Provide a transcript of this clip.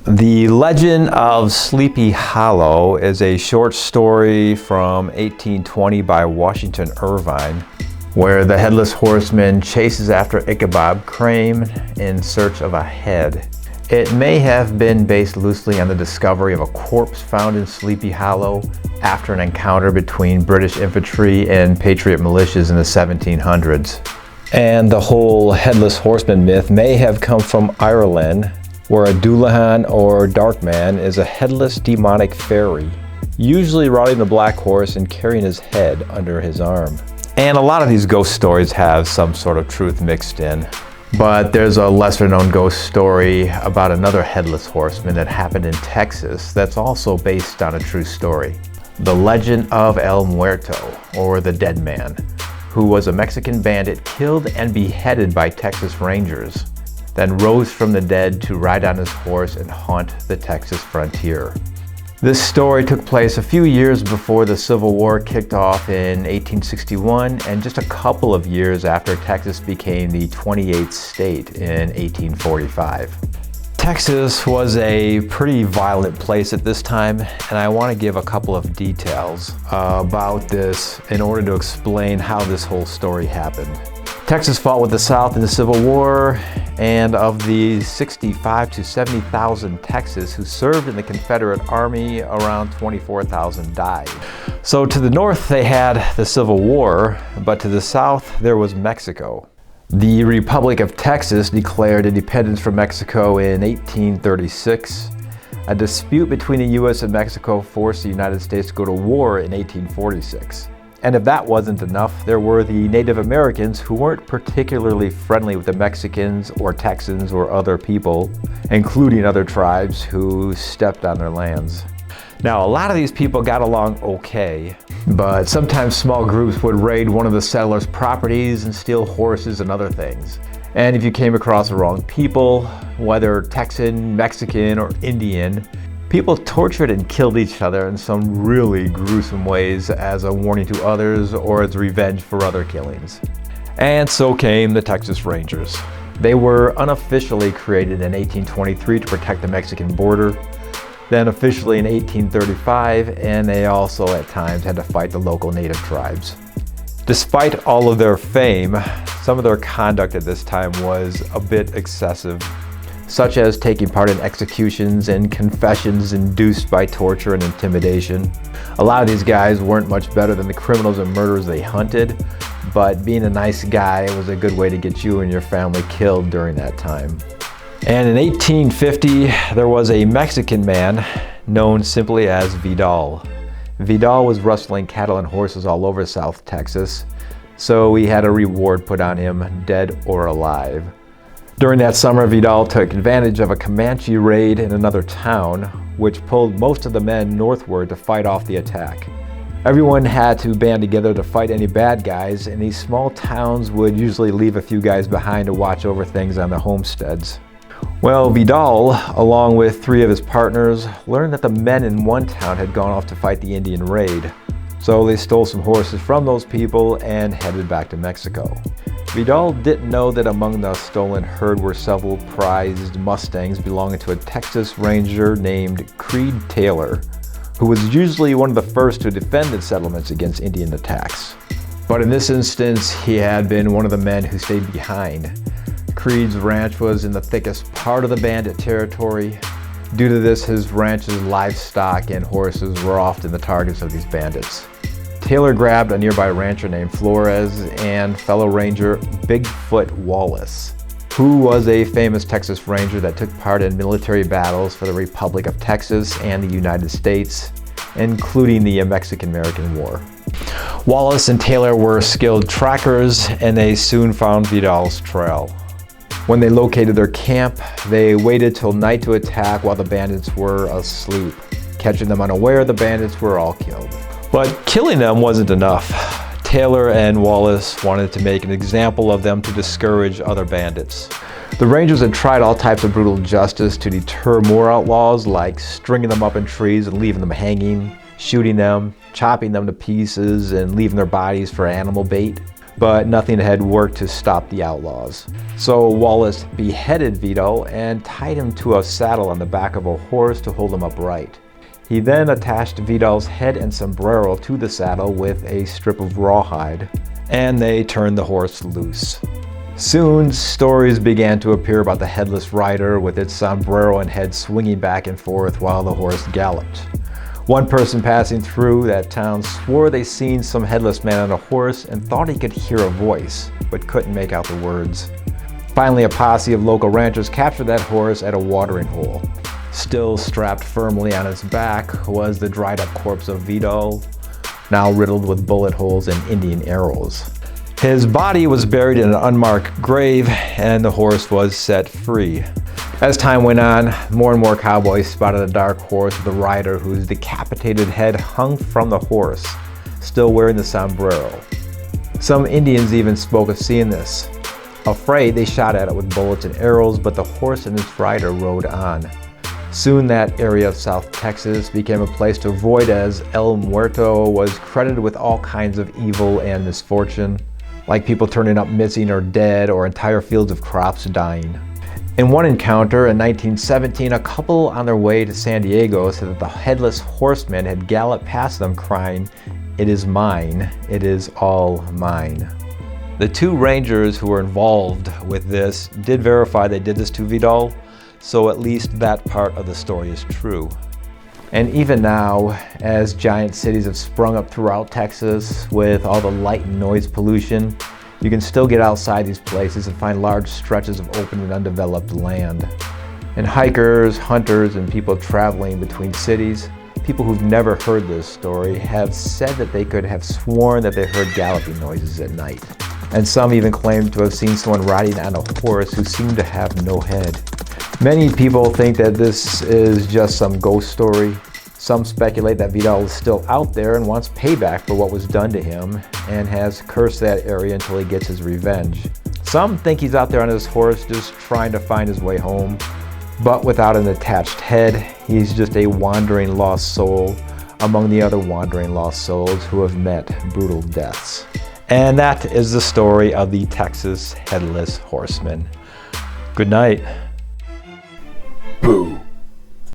The Legend of Sleepy Hollow is a short story from 1820 by Washington Irvine, where the Headless Horseman chases after Ichabod Crane in search of a head. It may have been based loosely on the discovery of a corpse found in Sleepy Hollow after an encounter between British infantry and Patriot militias in the 1700s. And the whole Headless Horseman myth may have come from Ireland, where a Dullahan or Darkman is a headless demonic fairy, usually riding the black horse and carrying his head under his arm. And a lot of these ghost stories have some sort of truth mixed in. But there's a lesser known ghost story about another headless horseman that happened in Texas that's also based on a true story. The Legend of El Muerto, or the Dead Man, who was a Mexican bandit killed and beheaded by Texas Rangers, then rose from the dead to ride on his horse and haunt the Texas frontier. This story took place a few years before the Civil War kicked off in 1861 and just a couple of years after Texas became the 28th state in 1845. Texas was a pretty violent place at this time, and I want to give a couple of details about this in order to explain how this whole story happened. Texas fought with the South in the Civil War, and of the 65,000 to 70,000 Texans who served in the Confederate Army, around 24,000 died. So to the north they had the Civil War, but to the south there was Mexico. The Republic of Texas declared independence from Mexico in 1836. A dispute between the U.S. and Mexico forced the United States to go to war in 1846. And if that wasn't enough, there were the Native Americans who weren't particularly friendly with the Mexicans or Texans or other people, including other tribes who stepped on their lands. Now, a lot of these people got along okay, but sometimes small groups would raid one of the settlers' properties and steal horses and other things. And if you came across the wrong people, whether Texan, Mexican, or Indian, people tortured and killed each other in some really gruesome ways as a warning to others or as revenge for other killings. And so came the Texas Rangers. They were unofficially created in 1823 to protect the Mexican border, then officially in 1835, and they also at times had to fight the local native tribes. Despite all of their fame, some of their conduct at this time was a bit excessive, such as taking part in executions and confessions induced by torture and intimidation. A lot of these guys weren't much better than the criminals and murderers they hunted, but being a nice guy was a good way to get you and your family killed during that time. And in 1850, there was a Mexican man known simply as Vidal. Vidal was rustling cattle and horses all over South Texas, so he had a reward put on him, dead or alive. During that summer, Vidal took advantage of a Comanche raid in another town, which pulled most of the men northward to fight off the attack. Everyone had to band together to fight any bad guys, and these small towns would usually leave a few guys behind to watch over things on the homesteads. Well, Vidal, along with 3 of his partners, learned that the men in one town had gone off to fight the Indian raid. So they stole some horses from those people and headed back to Mexico. Vidal didn't know that among the stolen herd were several prized Mustangs belonging to a Texas Ranger named Creed Taylor, who was usually one of the first to defend the settlements against Indian attacks. But in this instance, he had been one of the men who stayed behind. Creed's ranch was in the thickest part of the bandit territory. Due to this, his ranch's livestock and horses were often the targets of these bandits. Taylor grabbed a nearby rancher named Flores and fellow ranger Bigfoot Wallace, who was a famous Texas Ranger that took part in military battles for the Republic of Texas and the United States, including the Mexican-American War. Wallace and Taylor were skilled trackers, and they soon found Vidal's trail. When they located their camp, they waited till night to attack while the bandits were asleep. Catching them unaware, the bandits were all killed. But killing them wasn't enough. Taylor and Wallace wanted to make an example of them to discourage other bandits. The Rangers had tried all types of brutal justice to deter more outlaws, like stringing them up in trees and leaving them hanging, shooting them, chopping them to pieces, and leaving their bodies for animal bait. but nothing had worked to stop the outlaws. So Wallace beheaded Vito and tied him to a saddle on the back of a horse to hold him upright. He then attached Vito's head and sombrero to the saddle with a strip of rawhide, and they turned the horse loose. Soon, stories began to appear about the headless rider with its sombrero and head swinging back and forth while the horse galloped. One person passing through that town swore they seen some headless man on a horse and thought he could hear a voice, but couldn't make out the words. Finally, a posse of local ranchers captured that horse at a watering hole. Still strapped firmly on its back was the dried up corpse of Vito, now riddled with bullet holes and Indian arrows. His body was buried in an unmarked grave, and the horse was set free. As time went on, more and more cowboys spotted a dark horse with a rider whose decapitated head hung from the horse, still wearing the sombrero. Some Indians even spoke of seeing this. Afraid, they shot at it with bullets and arrows, but the horse and its rider rode on. Soon that area of South Texas became a place to avoid, as El Muerto was credited with all kinds of evil and misfortune, like people turning up missing or dead, or entire fields of crops dying. In one encounter in 1917, a couple on their way to San Diego said that the Headless Horseman had galloped past them crying, "It is mine, it is all mine." The two rangers who were involved with this did verify they did this to Vidal, so at least that part of the story is true. And even now, as giant cities have sprung up throughout Texas with all the light and noise pollution, you can still get outside these places and find large stretches of open and undeveloped land. And hikers, hunters, and people traveling between cities, people who've never heard this story, have said that they could have sworn that they heard galloping noises at night. And some even claim to have seen someone riding on a horse who seemed to have no head. Many people think that this is just some ghost story. Some speculate that Vidal is still out there and wants payback for what was done to him and has cursed that area until he gets his revenge. Some think he's out there on his horse just trying to find his way home, but without an attached head, he's just a wandering lost soul among the other wandering lost souls who have met brutal deaths. And that is the story of the Texas Headless Horseman. Good night. Boo.